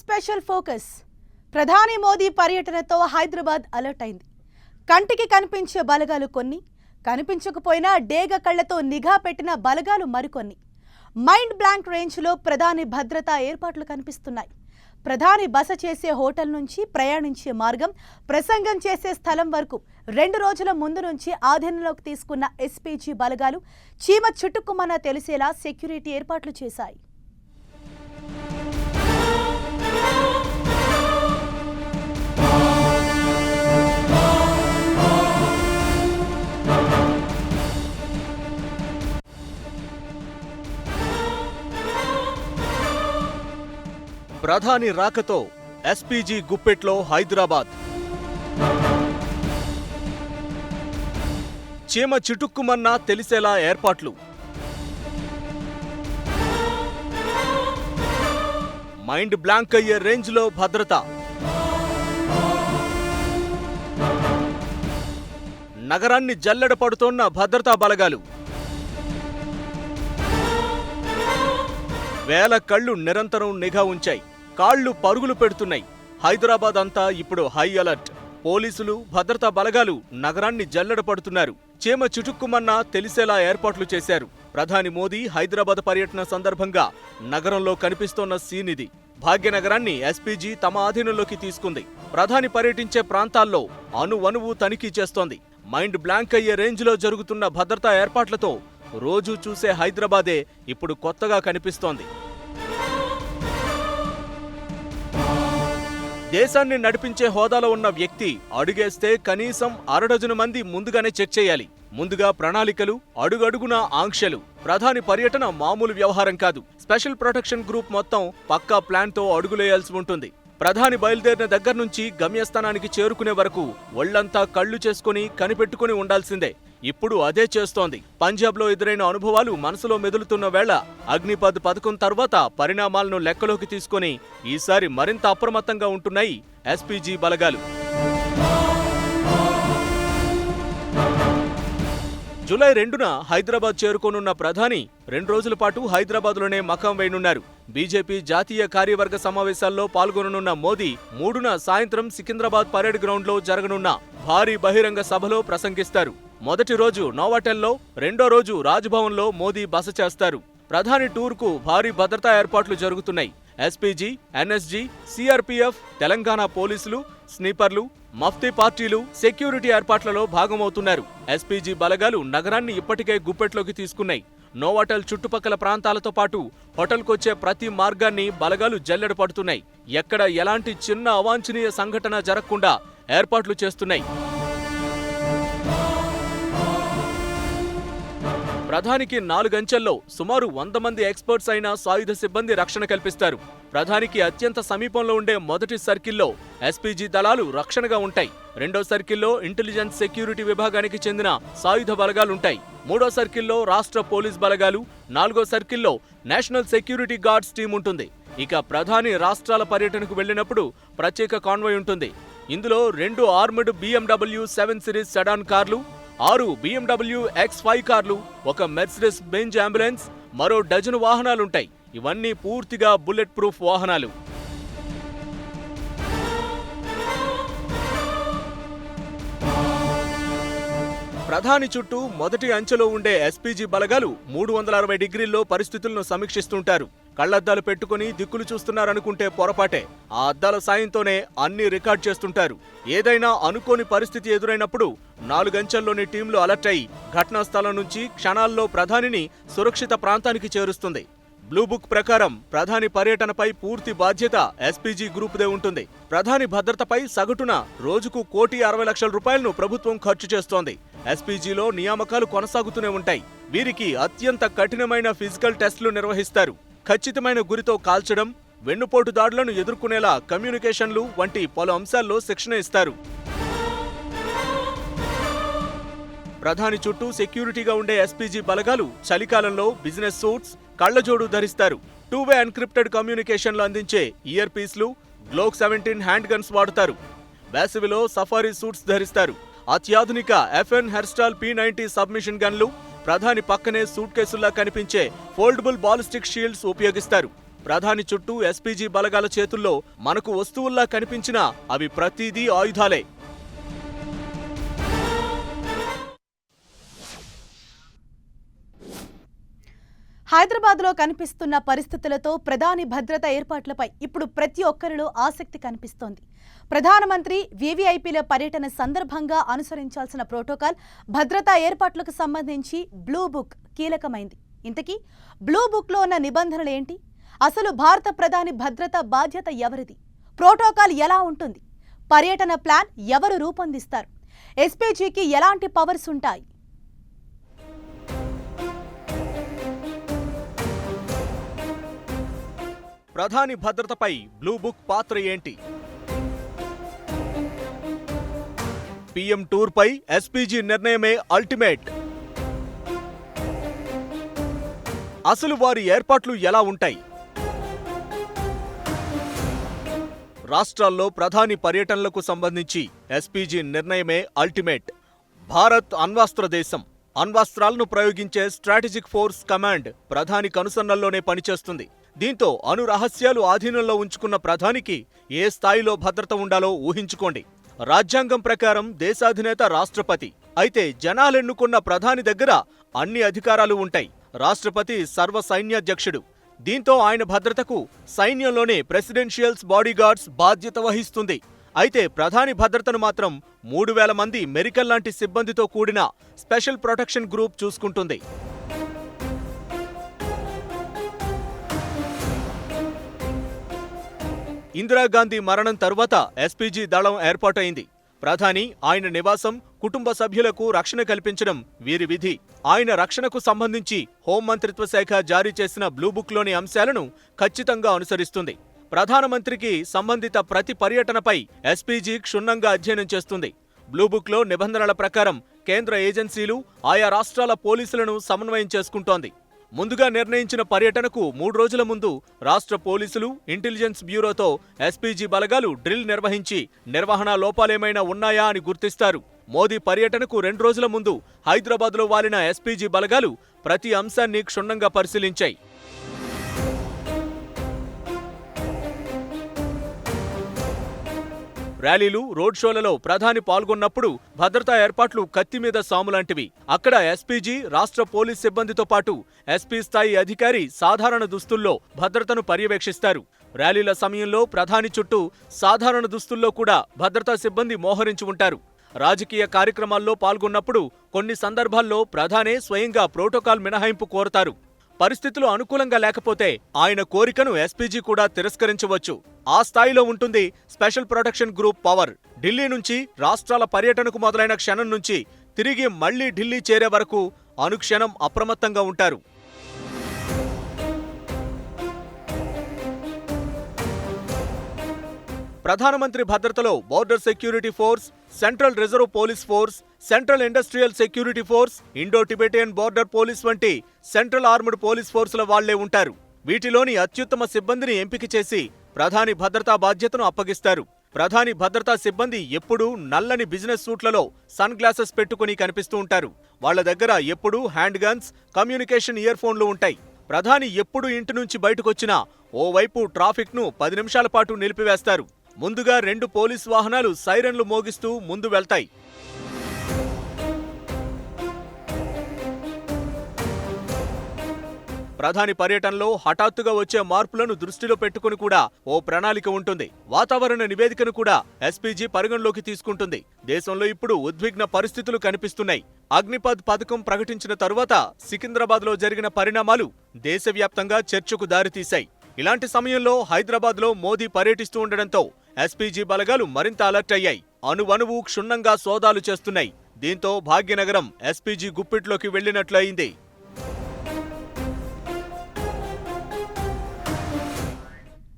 Special focus. ప్రధాని Modi పర్యటనతో Hyderabad alert అయింది. కంటికి కనిపించే బలగాలు కొన్ని, కనిపించకపోయినా డేగ కళ్లతో నిఘా పెట్టిన బలగాలు మరికొన్ని. మైండ్ బ్లాంక్ రేంజ్లో ప్రధాని భద్రతా ఏర్పాట్లు కనిపిస్తున్నాయి. ప్రధాని బస చేసే హోటల్ నుంచి ప్రయాణించే మార్గం, ప్రసంగం చేసే స్థలం వరకు 2 రోజుల ముందు నుంచి ఆధీనంలోకి తీసుకున్న ఎస్పీజీ బలగాలు చీమ చుట్టుకుమన్నా తెలిసేలా సెక్యూరిటీ ఏర్పాట్లు చేశాయి. ప్రధాని రాకతో ఎస్పీజీ గుప్పెట్లో హైదరాబాద్. చీమ చిటుక్కుమన్నా తెలిసేలా ఏర్పాట్లు. మైండ్ బ్లాంక్ అయ్యే రేంజ్లో భద్రత. నగరాన్ని జల్లెడ పడుతోన్న భద్రతా బలగాలు. వేల కళ్ళు నిరంతరం నిఘా ఉంచాయి. కాళ్లు పరుగులు పెడుతున్నాయి. హైదరాబాద్ అంతా ఇప్పుడు హై అలర్ట్. పోలీసులు, భద్రతా బలగాలు నగరాన్ని జల్లెడ పడుతున్నారు. చీమ చిటుక్కుమన్నా తెలిసేలా ఏర్పాట్లు చేశారు. ప్రధాని మోదీ హైదరాబాద్ పర్యటన సందర్భంగా నగరంలో కనిపిస్తోన్న సీన్ ఇది. భాగ్యనగరాన్ని ఎస్పీజీ తమ ఆధీనంలోకి తీసుకుంది. ప్రధాని పర్యటించే ప్రాంతాల్లో అణువణువు తనిఖీ చేస్తోంది. మైండ్ బ్లాంక్ అయ్యే రేంజ్లో జరుగుతున్న భద్రతా ఏర్పాట్లతో రోజూ చూసే హైదరాబాదే ఇప్పుడు కొత్తగా కనిపిస్తోంది. దేశాన్ని నడిపించే హోదాలో ఉన్న వ్యక్తి అడుగేస్తే కనీసం 6 డజను మంది ముందుగానే చెక్ చేయాలి. ముందుగా ప్రణాళికలు, అడుగడుగునా ఆంక్షలు. ప్రధాని పర్యటన మామూలు వ్యవహారం కాదు. స్పెషల్ ప్రొటెక్షన్ గ్రూప్ మొత్తం పక్కా ప్లాన్తో అడుగులేయాల్సి ఉంటుంది. ప్రధాని బయలుదేరిన దగ్గర నుంచి గమ్యస్థానానికి చేరుకునే వరకు ఒళ్లంతా కళ్ళు చేసుకుని కనిపెట్టుకుని ఉండాల్సిందే. ఇప్పుడు అదే చేస్తోంది. పంజాబ్లో ఎదురైన అనుభవాలు మనసులో మెదులుతున్న వేళ అగ్నిపథ్ పథకం తర్వాత పరిణామాలను లెక్కలోకి తీసుకుని ఈసారి మరింత అప్రమత్తంగా ఉంటున్నాయి ఎస్పీజీ బలగాలు. జూలై 2న హైదరాబాద్ చేరుకోనున్న ప్రధాని 2 రోజుల పాటు హైదరాబాద్లోనే మకాం వేయనున్నారు. బీజేపీ జాతీయ కార్యవర్గ సమావేశాల్లో పాల్గొననున్న మోదీ 3న సాయంత్రం సికింద్రాబాద్ పరేడ్ గ్రౌండ్లో జరగనున్న భారీ బహిరంగ సభలో ప్రసంగిస్తారు. మొదటి రోజు నోవాటెల్లో, 2వ రోజు రాజ్భవన్లో మోదీ బస చేస్తారు. ప్రధాని టూర్కు భారీ భద్రతా ఏర్పాట్లు జరుగుతున్నాయి. ఎస్పీజీ, ఎన్ఎస్జీ, సిఆర్పీఎఫ్, తెలంగాణ పోలీసులు, స్నీపర్లు, మఫ్తీ పార్టీలు సెక్యూరిటీ ఏర్పాట్లలో భాగమవుతున్నారు. ఎస్పీజీ బలగాలు నగరాన్ని ఇప్పటికే గుప్పెట్లోకి తీసుకున్నాయి. నోవాటెల్ చుట్టుపక్కల ప్రాంతాలతో పాటు హోటల్కొచ్చే ప్రతి మార్గాన్ని బలగాలు జల్లెడ పడుతున్నాయి. ఎక్కడ ఎలాంటి చిన్న అవాంఛనీయ సంఘటన జరగకుండా ఏర్పాట్లు చేస్తున్నాయి. ప్రధానికి 4 అంచెల్లో సుమారు 100 మంది ఎక్స్పర్ట్స్ అయిన సాయుధ సిబ్బంది రక్షణ కల్పిస్తారు. ప్రధానికి అత్యంత సమీపంలో ఉండే మొదటి సర్కిల్లో ఎస్పీజీ దళాలు రక్షణగా ఉంటాయి. 2వ సర్కిల్లో ఇంటెలిజెన్స్ సెక్యూరిటీ విభాగానికి చెందిన సాయుధ బలగాలుంటాయి. 3వ సర్కిల్లో రాష్ట్ర పోలీస్ బలగాలు, 4వ సర్కిల్లో నేషనల్ సెక్యూరిటీ గార్డ్స్ టీం ఉంటుంది. ఇక ప్రధాని రాష్ట్రాల పర్యటనకు వెళ్లినప్పుడు ప్రత్యేక కాన్వాయ్ ఉంటుంది. ఇందులో 2 ఆర్మ్డ్ BMW 7 సిరీస్ సెడాన్ కార్లు, 6 BMW X5 కార్లు, 1 మెర్సిడెస్ బెంజ్ అంబులెన్స్, మరో 1 డజను వాహనాలుంటాయి. ఇవన్నీ పూర్తిగా బుల్లెట్ ప్రూఫ్ వాహనాలు. ప్రధాని చుట్టూ మొదటి అంచెలో ఉండే ఎస్పీజీ బలగాలు 360 డిగ్రీల్లో పరిస్థితులను సమీక్షిస్తుంటారు. కళ్లద్దాలు పెట్టుకుని దిక్కులు చూస్తున్నారనుకుంటే పొరపాటే. ఆ అద్దాల సాయంతోనే అన్ని రికార్డ్ చేస్తుంటారు. ఏదైనా అనుకోని పరిస్థితి ఎదురైనప్పుడు 4 అంచెల్లోని టీంలు అలర్ట్ అయి ఘటనా స్థలం నుంచి క్షణాల్లో ప్రధానిని సురక్షిత ప్రాంతానికి చేరుస్తుంది. బ్లూ బుక్ ప్రకారం ప్రధాని పర్యటనపై పూర్తి బాధ్యత ఎస్పీజీ గ్రూప్దే ఉంటుంది. ప్రధాని భద్రతపై సగటున రోజుకు ₹1,60,00,000 ప్రభుత్వం ఖర్చు చేస్తోంది. ఎస్పీజీలో నియామకాలు కొనసాగుతూనే ఉంటాయి. వీరికి అత్యంత కఠినమైన ఫిజికల్ టెస్టులు నిర్వహిస్తారు. ఖచ్చితమైన గురితో కాల్చడం, వెన్నుపోటు దాడులను ఎదుర్కొనేలా కమ్యూనికేషన్లు వంటి పలు అంశాల్లో శిక్షణ ఇస్తారు. ప్రధాని చుట్టూ సెక్యూరిటీగా ఉండే ఎస్పీజీ బలగాలు చలికాలంలో బిజినెస్ సూట్స్, కళ్లజోడు ధరిస్తారు. 2-వే ఎన్క్రిప్టెడ్ కమ్యూనికేషన్లు అందించే ఇయర్ పీస్లు, గ్లోక్ 17 హ్యాండ్ గన్స్ వాడుతారు. వేసవిలో సఫారీ సూట్స్ ధరిస్తారు. అత్యాధునిక FN హెర్స్టాల్ P90 సబ్మిషన్ గన్లు, ప్రధాని పక్కనే సూట్ కేసుల్లా కనిపించే ఫోల్డబుల్ బాలిస్టిక్ షీల్డ్స్ ఉపయోగిస్తారు. ప్రధాని చుట్టూ ఎస్పీజీ బలగాల చేతుల్లో మనకు వస్తువుల్లా కనిపించినా అవి ప్రతిదీ ఆయుధాలే. హైదరాబాద్లో కనిపిస్తున్న పరిస్థితులతో ప్రధాని భద్రతా ఏర్పాట్లపై ఇప్పుడు ప్రతి ఒక్కరిలో ఆసక్తి కనిపిస్తోంది. ప్రధానమంత్రి వీవీఐపీల పర్యటన సందర్భంగా అనుసరించాల్సిన ప్రోటోకాల్, భద్రతా ఏర్పాట్లకు సంబంధించి బ్లూ బుక్ కీలకమైంది. ఇంతకీ బ్లూ బుక్లో ఉన్న నిబంధనలు ఏంటి? అసలు భారత ప్రధాని భద్రతా బాధ్యత ఎవరిది? ప్రోటోకాల్ ఎలా ఉంటుంది? పర్యటన ప్లాన్ ఎవరు రూపొందిస్తారు? ఎస్పీజీకి ఎలాంటి పవర్స్ ఉంటాయి? ప్రధాని భద్రతపై బ్లూ బుక్ పాత్ర ఏంటి? పీఎం టూర్పై ఎస్పీజీ నిర్ణయమే అల్టిమేట్. అసలు వారి ఏర్పాట్లు ఎలా ఉంటాయి? రాష్ట్రాల్లో ప్రధాని పర్యటనలకు సంబంధించి ఎస్పీజీ నిర్ణయమే అల్టిమేట్. భారత్ అణ్వస్త్ర దేశం. అణ్వస్త్రాలను ప్రయోగించే స్ట్రాటజిక్ ఫోర్స్ కమాండ్ ప్రధాని కనుసన్నల్లోనే పనిచేస్తుంది. దీంతో అణు రహస్యాలు ఆధీనంలో ఉంచుకున్న ప్రధానికి ఏ స్థాయిలో భద్రత ఉండాలో ఊహించుకోండి. రాజ్యాంగం ప్రకారం దేశాధినేత రాష్ట్రపతి. అయితే జనాలెన్నుకున్న ప్రధాని దగ్గర అన్ని అధికారాలు ఉంటాయి. రాష్ట్రపతి సర్వ సైన్యాధ్యక్షుడు. దీంతో ఆయన భద్రతకు సైన్యంలోనే ప్రెసిడెన్షియల్స్ బాడీగార్డ్స్ బాధ్యత వహిస్తుంది. అయితే ప్రధాని భద్రతను మాత్రం 3000 మంది మెరికల్ లాంటి సిబ్బందితో కూడిన స్పెషల్ ప్రొటెక్షన్ గ్రూప్ చూసుకుంటుంది. ఇందిరాగాంధీ మరణం తరువాత ఎస్పీజీ దళం ఏర్పాటైంది. ప్రధాని, ఆయన నివాసం, కుటుంబ సభ్యులకు రక్షణ కల్పించడం వీరి విధి. ఆయన రక్షణకు సంబంధించి హోంమంత్రిత్వ శాఖ జారీ చేసిన బ్లూబుక్లోని అంశాలను ఖచ్చితంగా అనుసరిస్తుంది. ప్రధానమంత్రికి సంబంధిత ప్రతి పర్యటనపై ఎస్పీజీ క్షుణ్ణంగా అధ్యయనం చేస్తుంది. బ్లూబుక్లో నిబంధనల ప్రకారం కేంద్ర ఏజెన్సీలు, ఆయా రాష్ట్రాల పోలీసులను సమన్వయం చేసుకుంటోంది. ముందుగా నిర్ణయించిన పర్యటనకు 3 రోజుల ముందు రాష్ట్ర పోలీసులు, ఇంటెలిజెన్స్ బ్యూరోతో ఎస్పీజీ బలగాలు డ్రిల్ నిర్వహించి నిర్వహణ లోపాలేమైనా ఉన్నాయా అని గుర్తిస్తారు. మోదీ పర్యటనకు 2 రోజుల ముందు హైదరాబాద్లో వాలిన ఎస్పీజీ బలగాలు ప్రతి అంశాన్ని క్షుణ్ణంగా పరిశీలించాయి. ర్యాలీలు, రోడ్ షోలలో ప్రధాని పాల్గొన్నప్పుడు భద్రతా ఏర్పాట్లు కత్తిమీద సాములాంటివి. అక్కడ ఎస్పీజీ, రాష్ట్ర పోలీస్ సిబ్బందితో పాటు ఎస్పీ స్థాయి అధికారి సాధారణ దుస్తుల్లో భద్రతను పర్యవేక్షిస్తారు. ర్యాలీల సమయంలో ప్రధాని చుట్టూ సాధారణ దుస్తుల్లో కూడా భద్రతా సిబ్బంది మోహరించి ఉంటారు. రాజకీయ కార్యక్రమాల్లో పాల్గొన్నప్పుడు కొన్ని సందర్భాల్లో ప్రధానే స్వయంగా ప్రోటోకాల్ మినహాయింపు కోరతారు. పరిస్థితులు అనుకూలంగా లేకపోతే ఆయన కోరికను ఎస్పీజీ కూడా తిరస్కరించవచ్చు. ఆ స్థాయిలో ఉంటుంది special protection group power. Delhi నుంచి రాష్ట్రాల పర్యటనకు మొదలైన క్షణం నుంచి తిరిగి మళ్లీ ఢిల్లీ చేరే వరకు అనుక్షణం అప్రమత్తంగా ఉంటారు. ప్రధానమంత్రి భద్రతలో border security force, central reserve police force, central industrial security force, Indo Tibetan border police వంటి సెంట్రల్ ఆర్మ్డ్ పోలీస్ ఫోర్సుల వాళ్లే ఉంటారు. వీటిలోని అత్యుత్తమ సిబ్బందిని ఎంపిక చేసి ప్రధాని భద్రతా బాధ్యతను అప్పగిస్తారు. ప్రధాని భద్రతా సిబ్బంది ఎప్పుడూ నల్లని బిజినెస్ సూట్లలో సన్ గ్లాసెస్ పెట్టుకుని కనిపిస్తూ ఉంటారు. వాళ్ల దగ్గర ఎప్పుడూ హ్యాండ్ గన్స్, కమ్యూనికేషన్ ఇయర్ ఫోన్లు ఉంటాయి. ప్రధాని ఎప్పుడు ఇంటి నుంచి బయటకొచ్చినా ఓవైపు ట్రాఫిక్ను 10 నిమిషాల పాటు నిలిపివేస్తారు. ముందుగా 2 పోలీస్ వాహనాలు సైరన్లు మోగిస్తూ ముందు వెళ్తాయి. ప్రధాని పర్యటనలో హఠాత్తుగా వచ్చే మార్పులను దృష్టిలో పెట్టుకుని కూడా ఓ ప్రణాళిక ఉంటుంది. వాతావరణ నివేదికను కూడా ఎస్పీజీ పరిగణలోకి తీసుకుంటుంది. దేశంలో ఇప్పుడు ఉద్విగ్న పరిస్థితులు కనిపిస్తున్నాయి. అగ్నిపథ్ పథకం ప్రకటించిన తరువాత సికింద్రాబాద్లో జరిగిన పరిణామాలు దేశవ్యాప్తంగా చర్చకు దారితీశాయి. ఇలాంటి సమయంలో హైదరాబాద్లో మోదీ పర్యటిస్తూ ఉండడంతో ఎస్పీజీ బలగాలు మరింత అలర్ట్ అయ్యాయి. అణువణువు క్షుణ్ణంగా సోదాలు చేస్తున్నాయి. దీంతో భాగ్యనగరం ఎస్పీజీ గుప్పిట్లోకి వెళ్లినట్లయింది.